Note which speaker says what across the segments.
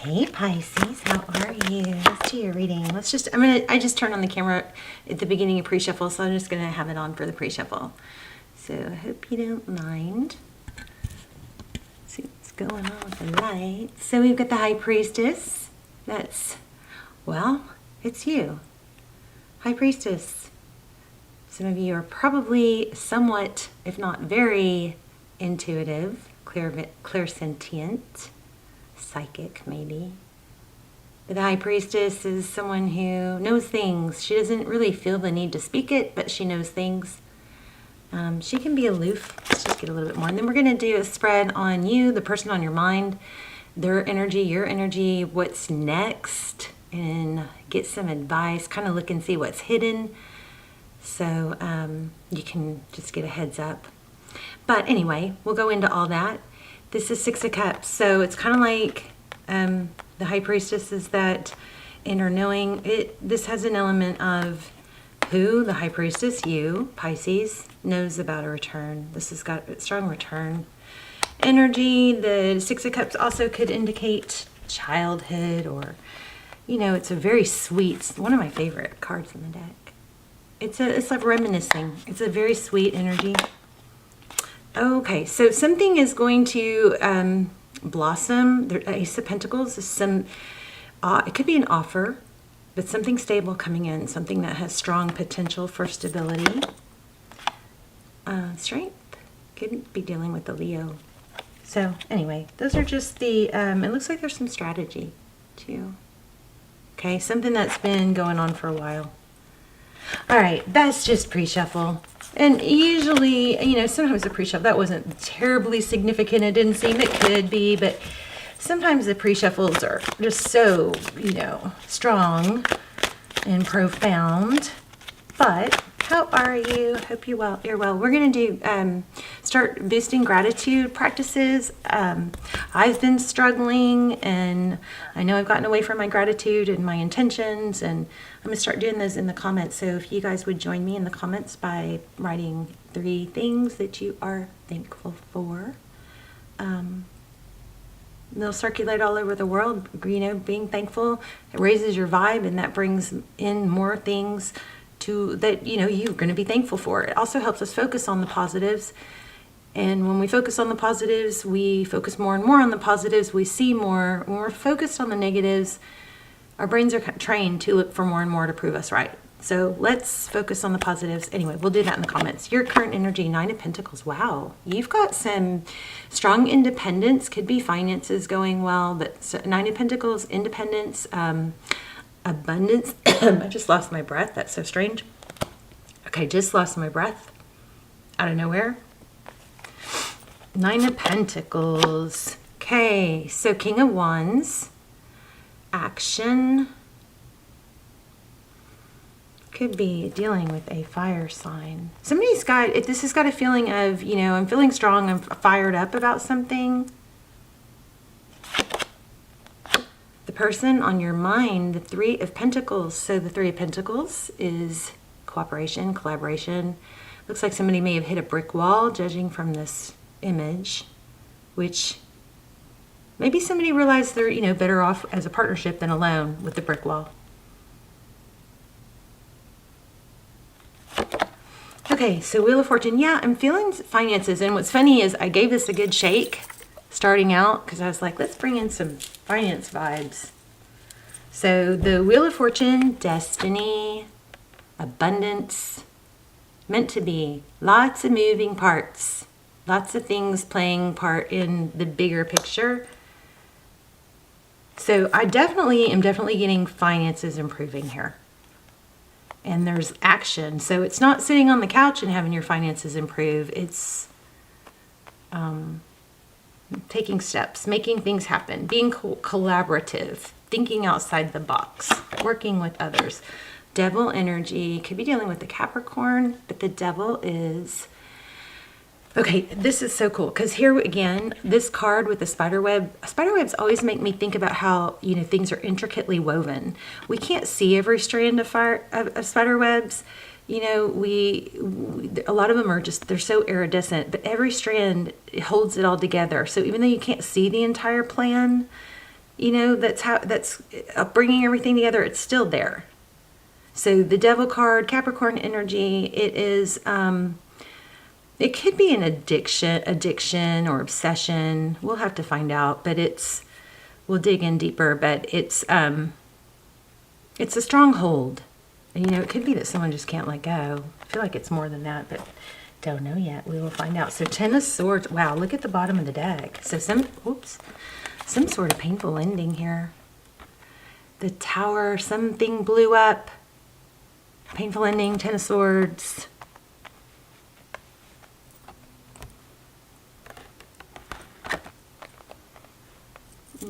Speaker 1: Hey Pisces, how are you? Let's do your reading. I just turned on the camera at the beginning of pre-shuffle, so I'm just gonna have it on for the pre-shuffle. So I hope you don't mind. Let's see what's going on with the lights. So we've got the High Priestess. It's you. High Priestess. Some of you are probably somewhat, if not very, intuitive, clairsentient. Psychic, maybe. But the High Priestess is someone who knows things. She doesn't really feel the need to speak it, but she knows things. She can be aloof. Let's just get a little bit more. And then we're going to do a spread on you, the person on your mind, their energy, your energy, what's next, and get some advice, kind of look and see what's hidden. So you can just get a heads up. But anyway, we'll go into all that. This is Six of Cups, so it's kind of like the High Priestess is that inner knowing. This has an element of who the High Priestess, you, Pisces, knows about a return. This has got a strong return energy. The Six of Cups also could indicate childhood, or, it's a very sweet, one of my favorite cards in the deck. It's like reminiscing. It's a very sweet energy. Okay, so something is going to blossom. The Ace of Pentacles is it could be an offer, but something stable coming in, something that has strong potential for stability. Strength could be dealing with the Leo. So anyway, those are just the, it looks like there's some strategy too. Okay, something that's been going on for a while. All right, that's just pre-shuffle. And usually, sometimes the pre-shuffle, that wasn't terribly significant. It didn't seem, it could be, but sometimes the pre-shuffles are just so, strong and profound. But how are you? Hope you're well. We're going to do, start boosting gratitude practices. I've been struggling, and I know I've gotten away from my gratitude and my intentions, and I'm going to start doing those in the comments. So if you guys would join me in the comments by writing 3 things that you are thankful for. They'll circulate all over the world. Being thankful, it raises your vibe, and that brings in more things that you're going to be thankful for. It also helps us focus on the positives. And when we focus on the positives, we focus more and more on the positives. We see more. When we're focused on the negatives, our brains are trained to look for more and more to prove us right. So let's focus on the positives. Anyway, we'll do that in the comments. Your current energy, 9 of Pentacles. Wow. You've got some strong independence. Could be finances going well, but 9 of Pentacles, independence, abundance. I just lost my breath. That's so strange. Okay, just lost my breath out of nowhere. 9 of Pentacles. Okay, so King of Wands. Action. Could be dealing with a fire sign. This has got a feeling of, I'm feeling strong, I'm fired up about something. The person on your mind, the 3 of Pentacles. So the 3 of Pentacles is cooperation, collaboration. Looks like somebody may have hit a brick wall, judging from this image, which maybe somebody realized they're, better off as a partnership than alone with the brick wall. Okay, so Wheel of Fortune. Yeah, I'm feeling finances. And what's funny is I gave this a good shake starting out because I was like, let's bring in some finance vibes. So the Wheel of Fortune, destiny, abundance, meant to be. Lots of moving parts. Lots of things playing part in the bigger picture. So I am definitely getting finances improving here. And there's action. So it's not sitting on the couch and having your finances improve. It's taking steps, making things happen, being collaborative, thinking outside the box, working with others. Devil energy, could be dealing with the Capricorn, but the devil is... Okay, this is so cool because here again, this card with the spiderwebs always make me think about how, things are intricately woven. We can't see every strand of spiderwebs. A lot of them are just, they're so iridescent, but every strand holds it all together. So even though you can't see the entire plan, that's bringing everything together. It's still there. So the Devil card, Capricorn energy, it is, it could be an addiction or obsession. We'll have to find out, but we'll dig in deeper, but it's a stronghold. And, it could be that someone just can't let go. I feel like it's more than that, but don't know yet. We will find out. So Ten of Swords. Wow, look at the bottom of the deck. So some sort of painful ending here. The Tower, something blew up. Painful ending, Ten of Swords.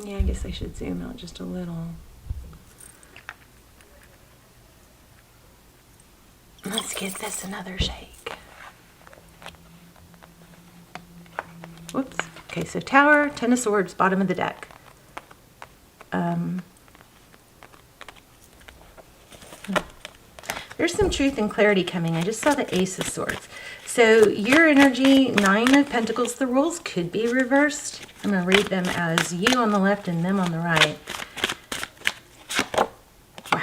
Speaker 1: Yeah, I guess I should zoom out just a little. Let's give this another shake. Whoops. Okay, so Tower, Ten of Swords, bottom of the deck. There's some truth and clarity coming. I just saw the Ace of Swords. So your energy, Nine of Pentacles, the roles could be reversed. I'm going to read them as you on the left and them on the right. Wow.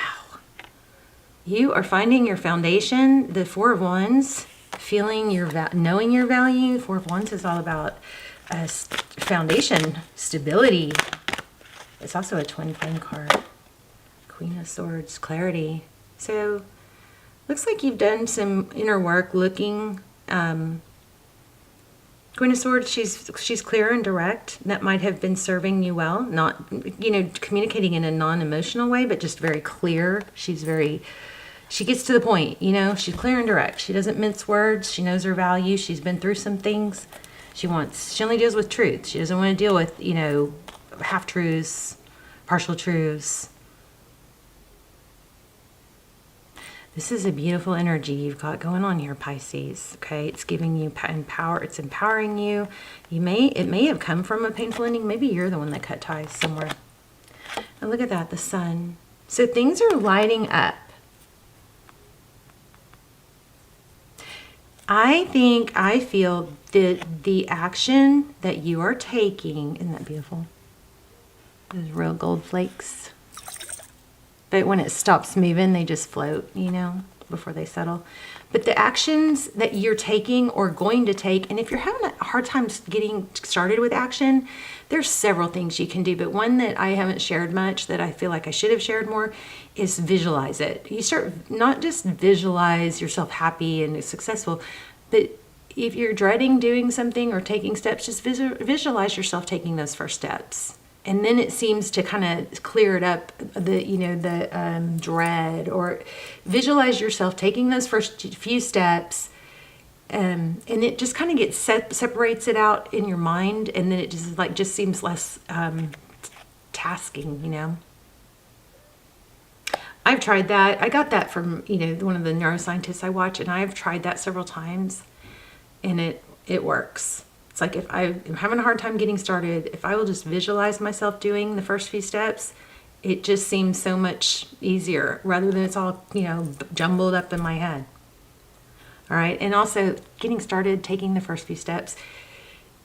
Speaker 1: You are finding your foundation. The Four of Wands, feeling knowing your value. Four of Wands is all about foundation, stability. It's also a twin flame card. Queen of Swords, clarity. So looks like you've done some inner work looking. Queen of Swords, she's clear and direct. That might have been serving you well. Not, communicating in a non-emotional way, but just very clear. She gets to the point, she's clear and direct. She doesn't mince words. She knows her value. She's been through some things. She only deals with truth. She doesn't want to deal with, half-truths, partial truths. This is a beautiful energy you've got going on here, Pisces. Okay, it's giving you power. It's empowering you. It may have come from a painful ending. Maybe you're the one that cut ties somewhere. And look at that, the sun. So things are lighting up. I feel that the action that you are taking, isn't that beautiful? Those real gold flakes. But when it stops moving, they just float, before they settle. But the actions that you're taking or going to take, and if you're having a hard time getting started with action, there's several things you can do. But one that I haven't shared much that I feel like I should have shared more is visualize it. You start, not just visualize yourself happy and successful, but if you're dreading doing something or taking steps, just visualize yourself taking those first steps. And then it seems to kind of clear it up, the dread, or visualize yourself taking those first few steps, and it just kind of gets separates it out in your mind, and then it just seems less tasking, I've tried that. I got that from one of the neuroscientists I watch, and I've tried that several times, and it works. It's like if I'm having a hard time getting started, if I will just visualize myself doing the first few steps, it just seems so much easier rather than it's all, jumbled up in my head. All right. And also getting started, taking the first few steps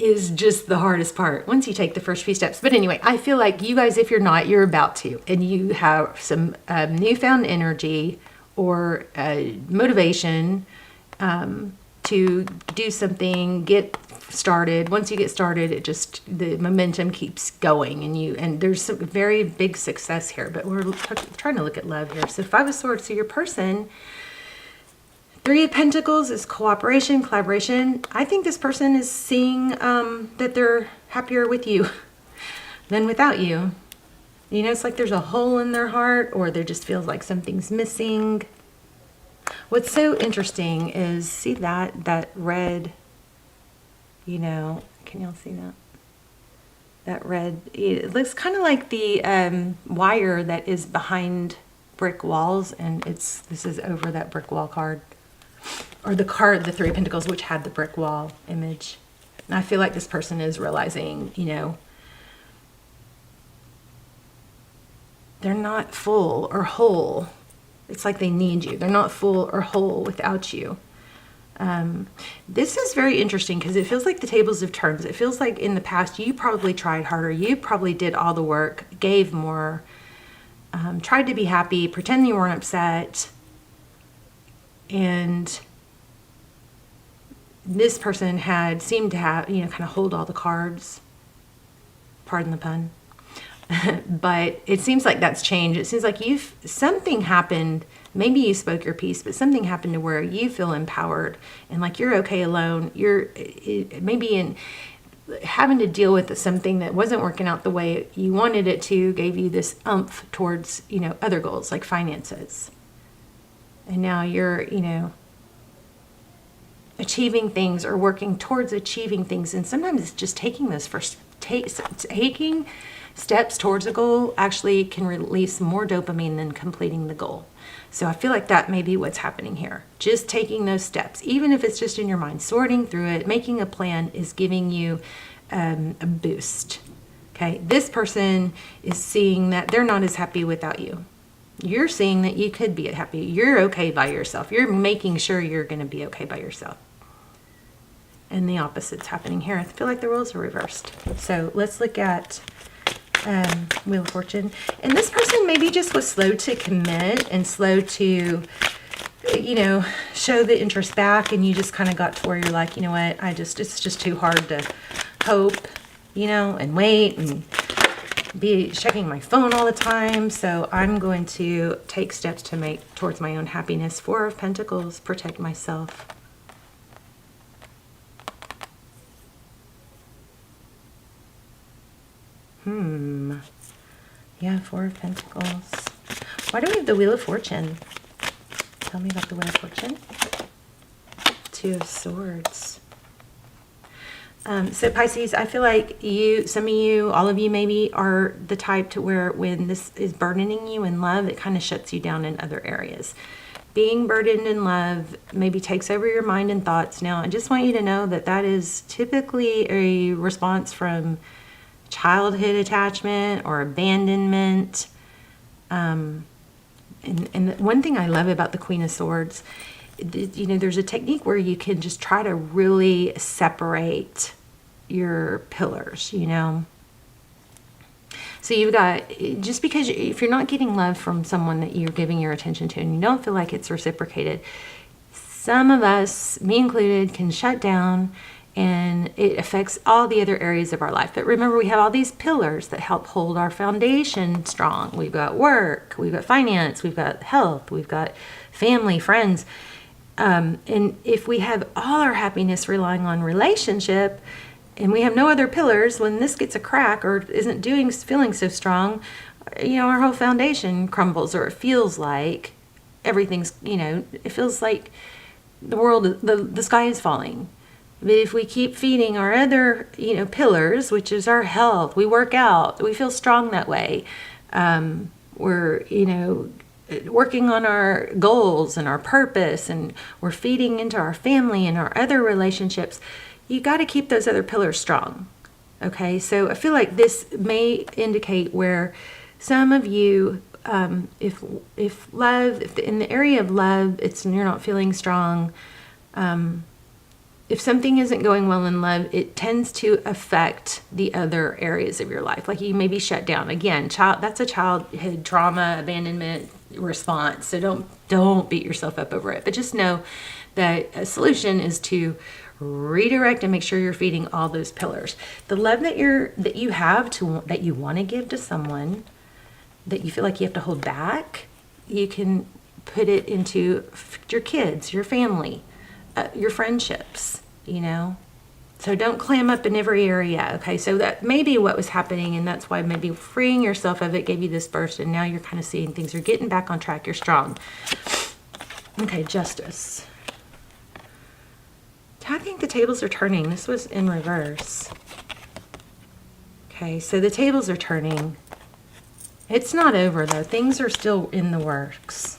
Speaker 1: is just the hardest part once you take the first few steps. But anyway, I feel like you guys, if you're not, you're about to, and you have some newfound energy or motivation to do something, get started. Once you get started, the momentum keeps going, and there's some very big success here. But we're trying to look at love here. So Five of Swords, so your person, Three of Pentacles is cooperation, collaboration. I think this person is seeing that they're happier with you than without you. It's like there's a hole in their heart, or there just feels like something's missing. What's so interesting is, see that red, can y'all see that? That red, it looks kind of like the wire that is behind brick walls, and this is over that brick wall card. Or the card, the Three of Pentacles, which had the brick wall image. And I feel like this person is realizing, they're not full or whole. It's like they need you. They're not full or whole without you. This is very interesting because it feels like the tables have turned. It feels like in the past you probably tried harder. You probably did all the work, gave more, tried to be happy, pretend you weren't upset. And this person seemed to have, kind of hold all the cards. Pardon the pun. But it seems like that's changed. It seems like something happened. Maybe you spoke your piece, but something happened to where you feel empowered and like you're okay alone. You're maybe in having to deal with something that wasn't working out the way you wanted it to, gave you this oomph towards, other goals like finances. And now you're, achieving things or working towards achieving things. And sometimes it's just taking those first, taking steps towards a goal actually can release more dopamine than completing the goal. So I feel like that may be what's happening here. Just taking those steps, even if it's just in your mind, sorting through it, making a plan is giving you a boost. Okay, this person is seeing that they're not as happy without you. You're seeing that you could be happy. You're okay by yourself. You're making sure you're going to be okay by yourself. And the opposite's happening here. I feel like the roles are reversed. So let's look at Wheel of Fortune. And this person maybe just was slow to commit and slow to, show the interest back. And you just kind of got to where you're like, you know what, it's just too hard to hope, and wait and be checking my phone all the time. So I'm going to take steps to make towards my own happiness. Four of Pentacles, protect myself. Yeah, Four of Pentacles. Why do we have the Wheel of Fortune? Tell me about the Wheel of Fortune. Two of Swords. So Pisces, I feel like some of you, all of you maybe, are the type to where when this is burdening you in love, it kind of shuts you down in other areas. Being burdened in love maybe takes over your mind and thoughts. Now, I just want you to know that is typically a response from childhood attachment or abandonment. And one thing I love about the Queen of Swords, there's a technique where you can just try to really separate your pillars, So you've got, just because if you're not getting love from someone that you're giving your attention to and you don't feel like it's reciprocated, some of us, me included, can shut down and it affects all the other areas of our life. But remember, we have all these pillars that help hold our foundation strong. We've got work, we've got finance, we've got health, we've got family, friends. And if we have all our happiness relying on relationship and we have no other pillars, when this gets a crack or isn't feeling so strong, our whole foundation crumbles, or it feels like everything's, it feels like the world, the sky is falling. But if we keep feeding our other, pillars, which is our health, we work out, we feel strong that way. We're, working on our goals and our purpose, and we're feeding into our family and our other relationships. You got to keep those other pillars strong. Okay, so I feel like this may indicate where some of you, if in the area of love, you're not feeling strong. If something isn't going well in love, it tends to affect the other areas of your life. Like you may be shut down. Again, that's a childhood trauma, abandonment response. So don't beat yourself up over it. But just know that a solution is to redirect and make sure you're feeding all those pillars. The love that you want to give to someone that you feel like you have to hold back, you can put it into your kids, your family, your friendships, So don't clam up in every area, okay? So that may be what was happening, and that's why maybe freeing yourself of it gave you this burst, and now you're kind of seeing things are getting back on track. You're strong. Okay, Justice. I think the tables are turning. This was in reverse. Okay, so the tables are turning. It's not over, though. Things are still in the works.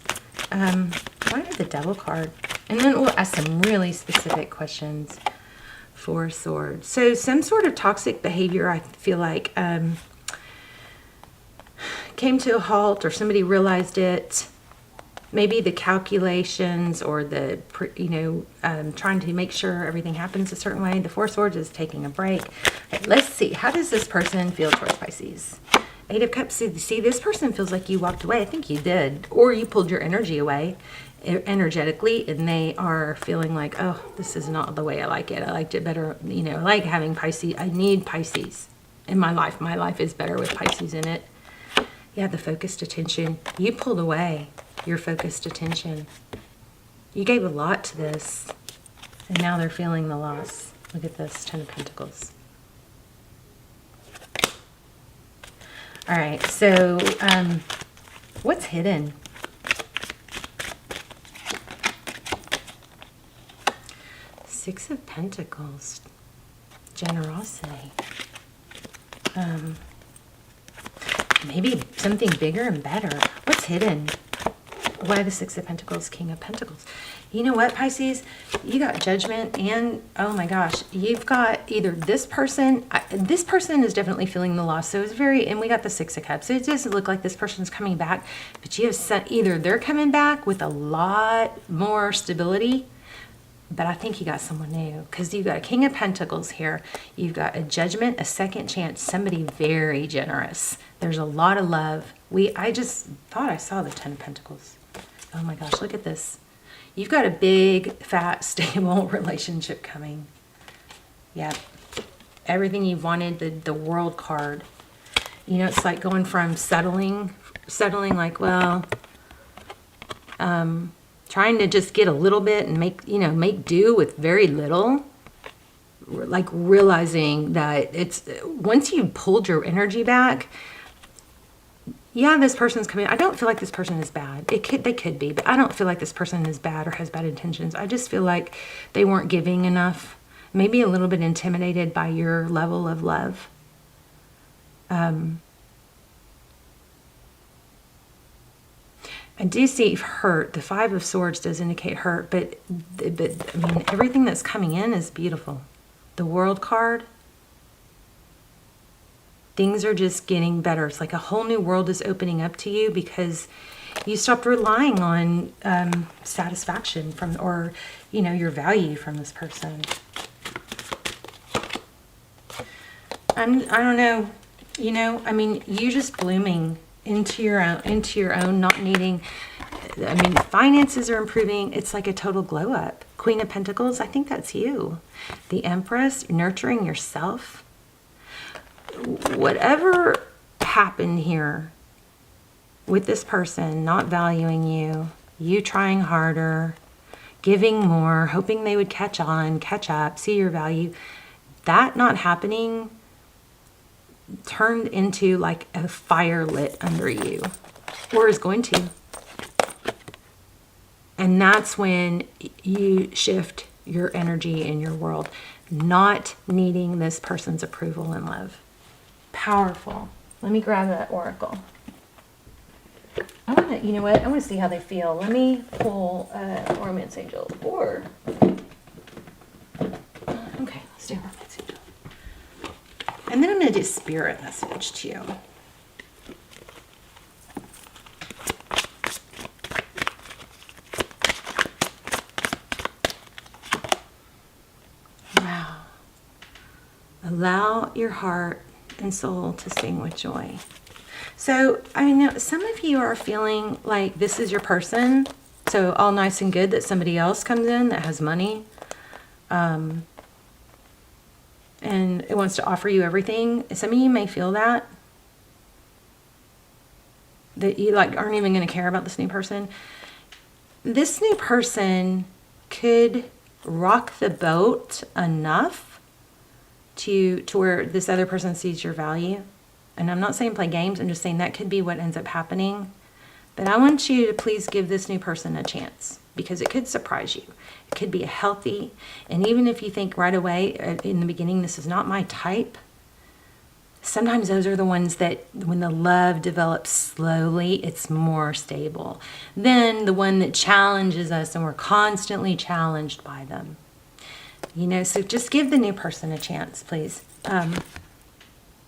Speaker 1: Why did the Devil card? And then we'll ask some really specific questions. Four Swords. So some sort of toxic behavior, I feel like, came to a halt, or somebody realized it. maybe the calculations or the, trying to make sure everything happens a certain way. The Four of Swords is taking a break. Okay, let's see. How does this person feel towards Pisces? Eight of Cups. See, this person feels like you walked away. I think you did. Or you pulled your energy away energetically, and they are feeling like, oh, this is not the way I like it. I liked it better. I like having Pisces. I need Pisces in my life. My life is better with Pisces in it. Yeah, the focused attention. You pulled away your focused attention. You gave a lot to this, and now they're feeling the loss. Look at this, Ten of Pentacles. All right, so what's hidden? Six of Pentacles, generosity. Maybe something bigger and better. What's hidden? Why the Six of Pentacles, King of Pentacles? You know what, Pisces? You got Judgment, and oh my gosh, you've got either this person is definitely feeling the loss. So it's and we got the Six of Cups. So it doesn't look like this person's coming back, but you have either they're coming back with a lot more stability, but I think you got someone new, because you've got a King of Pentacles here. You've got a Judgment, a second chance, somebody very generous. There's a lot of love. I just thought I saw the Ten of Pentacles. Oh my gosh, look at this. You've got a big, fat, stable relationship coming. Yeah. Everything you've wanted, the World card. It's like going from settling like, well, trying to just get a little bit and make do with very little. Like realizing that once you pulled your energy back, yeah, this person's coming. I don't feel like this person is bad. They could be, but I don't feel like this person is bad or has bad intentions. I just feel like they weren't giving enough. Maybe a little bit intimidated by your level of love. I do see hurt. The Five of Swords does indicate hurt, but I mean, everything that's coming in is beautiful. The World card. Things are just getting better. It's like a whole new world is opening up to you because you stopped relying on satisfaction from, or, your value from this person. I don't know. I mean, you just blooming into your own, not needing, finances are improving. It's like a total glow up. Queen of Pentacles, I think that's you. The Empress, nurturing yourself. Whatever happened here with this person not valuing you, you trying harder, giving more, hoping they would catch up, see your value, that not happening turned into like a fire lit under you, or is going to. And that's when you shift your energy in your world, not needing this person's approval and love. Powerful. Let me grab that oracle. I want to, I want to see how they feel. Let me pull Romance Angel, or okay, let's do Romance Angel. And then I'm going to do Spirit Message to you. Wow. Allow your heart and soul to sing with joy. So, I know some of you are feeling like this is your person. So all nice and good that somebody else comes in that has money. And it wants to offer you everything. Some of you may feel that you like aren't even going to care about this new person. This new person could rock the boat enough to where this other person sees your value. And I'm not saying play games, I'm just saying that could be what ends up happening. But I want you to please give this new person a chance, because it could surprise you. It could be a healthy, and even if you think right away in the beginning, this is not my type, sometimes those are the ones that when the love develops slowly, it's more stable than the one that challenges us and we're constantly challenged by them. So just give the new person a chance, please.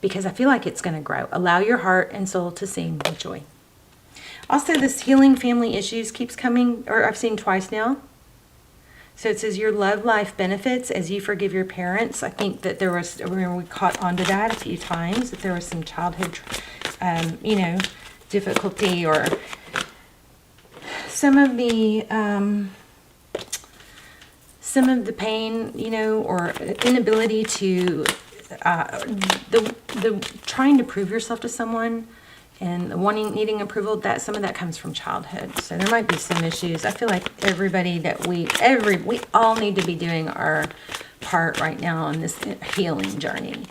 Speaker 1: Because I feel like it's going to grow. Allow your heart and soul to sing with joy. Also, this healing family issues keeps coming, or I've seen twice now. So it says your love life benefits as you forgive your parents. I think that there was, remember we caught onto that a few times, that there was some childhood, you know, difficulty, or some of the pain, you know, or inability to, the trying to prove yourself to someone and needing approval, that some of that comes from childhood. So there might be some issues. I feel like everybody that we all need to be doing our part right now on this healing journey.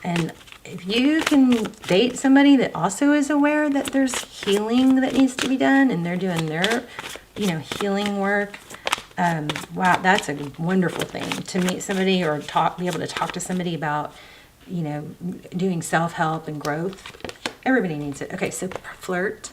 Speaker 1: And if you can date somebody that also is aware that there's healing that needs to be done, and they're doing their, you know, healing work, wow, that's a wonderful thing to meet somebody or be able to talk to somebody about, you know, doing self-help and growth. Everybody needs it. Okay, so flirt.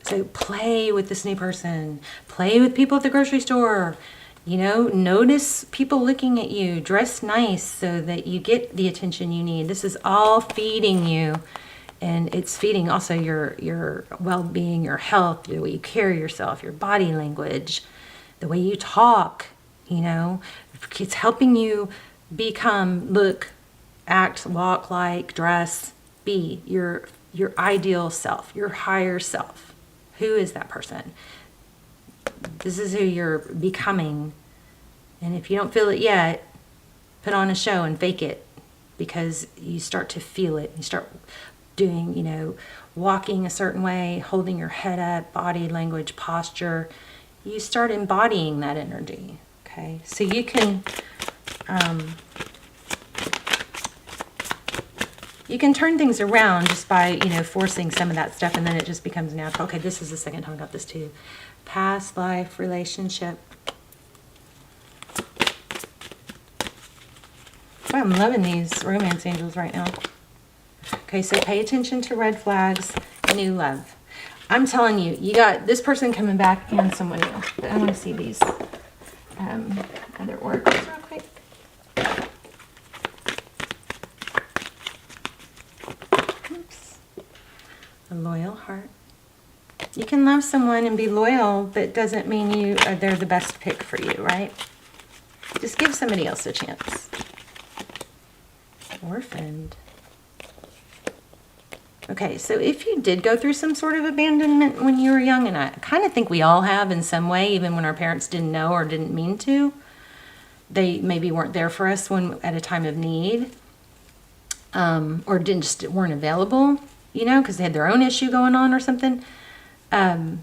Speaker 1: So play with this new person. Play with people at the grocery store. You know, notice people looking at you. Dress nice so that you get the attention you need. This is all feeding you. And it's feeding also your well-being, your health, the way you carry yourself, your body language, the way you talk, you know. It's helping you become, look, act, walk like, dress, be your ideal self, your higher self. Who is that person? This is who you're becoming. And if you don't feel it yet, put on a show and fake it, because you start to feel it. You start doing, you know, walking a certain way, holding your head up, body language, posture. You start embodying that energy. Okay, so you can turn things around just by, you know, forcing some of that stuff, and then it just becomes natural. Okay, this is the second time I got this too. Past life relationship. Wow, I'm loving these romance angels right now. Okay, so pay attention to red flags, new love. I'm telling you, you got this person coming back and someone new. But I want to see these other oracles real quick. Oops. A loyal heart. You can love someone and be loyal, but doesn't mean they're the best pick for you, right? Just give somebody else a chance. Orphaned. Okay, so if you did go through some sort of abandonment when you were young, and I kind of think we all have in some way, even when our parents didn't know or didn't mean to, they maybe weren't there for us when at a time of need, or just weren't available, you know, because they had their own issue going on or something. There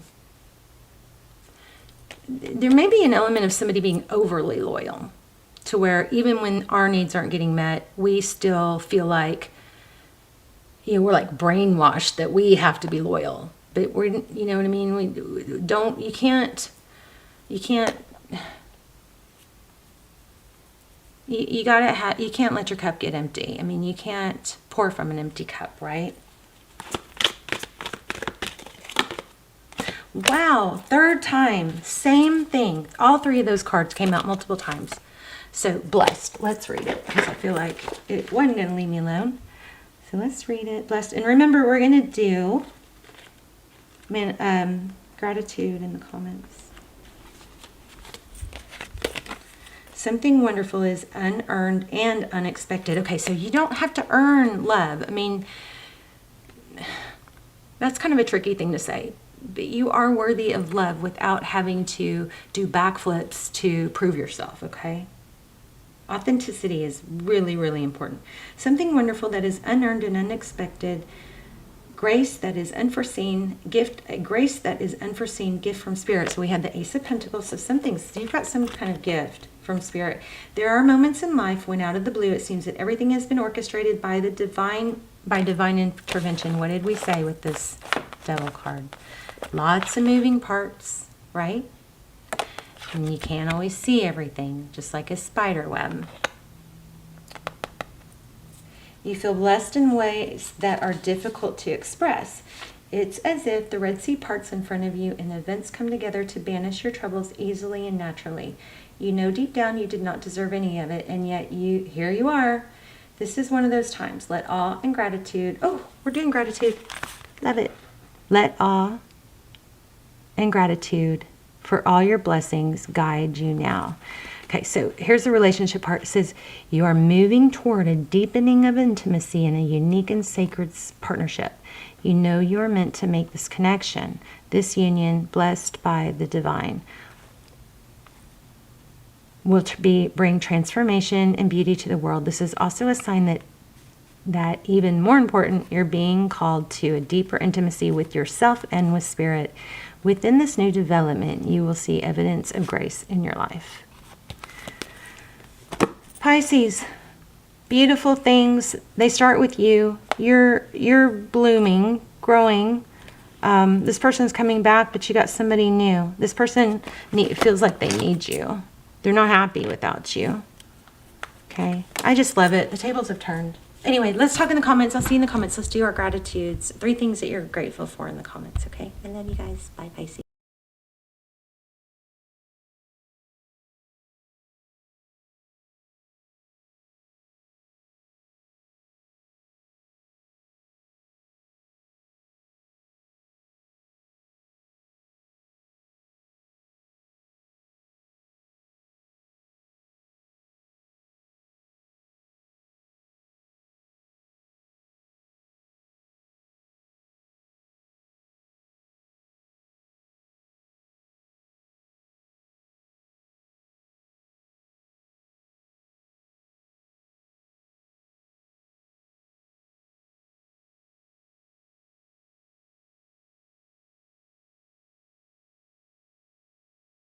Speaker 1: may be an element of somebody being overly loyal, to where even when our needs aren't getting met, we still feel like, you know, we're like brainwashed that we have to be loyal. But we're, you know what I mean? You can't let your cup get empty. I mean, you can't pour from an empty cup, right? Wow, third time, same thing. All three of those cards came out multiple times. So blessed, let's read it, because I feel like it wasn't going to leave me alone. So let's read it. Blessed. And remember, we're going to do gratitude in the comments. Something wonderful is unearned and unexpected. Okay, so you don't have to earn love. I mean, that's kind of a tricky thing to say. But you are worthy of love without having to do backflips to prove yourself, okay? Authenticity is really, really important. Something wonderful that is unearned and unexpected. Grace that is unforeseen. Gift, a grace that is unforeseen. Gift from Spirit. So we had the Ace of Pentacles. So you've got some kind of gift from Spirit. There are moments in life when out of the blue it seems that everything has been orchestrated by divine intervention. What did we say with this Devil card? Lots of moving parts, right? And you can't always see everything, just like a spider web. You feel blessed in ways that are difficult to express. It's as if the Red Sea parts in front of you and events come together to banish your troubles easily and naturally. You know deep down you did not deserve any of it, and yet here you are. This is one of those times. Let awe and gratitude. Oh, we're doing gratitude. Love it. Let awe and gratitude for all your blessings guide you now. Okay, so here's the relationship part. It says, you are moving toward a deepening of intimacy and a unique and sacred partnership. You know you are meant to make this connection, this union blessed by the divine will bring transformation and beauty to the world. This is also a sign that even more important, you're being called to a deeper intimacy with yourself and with spirit. Within this new development, you will see evidence of grace in your life. Pisces, beautiful things. They start with you. You're blooming, growing. This person's coming back, but you got somebody new. This person feels like they need you. They're not happy without you. Okay, I just love it. The tables have turned. Anyway, let's talk in the comments. I'll see you in the comments. Let's do our gratitudes. 3 things that you're grateful for in the comments, okay? I love you guys. Bye, Pisces.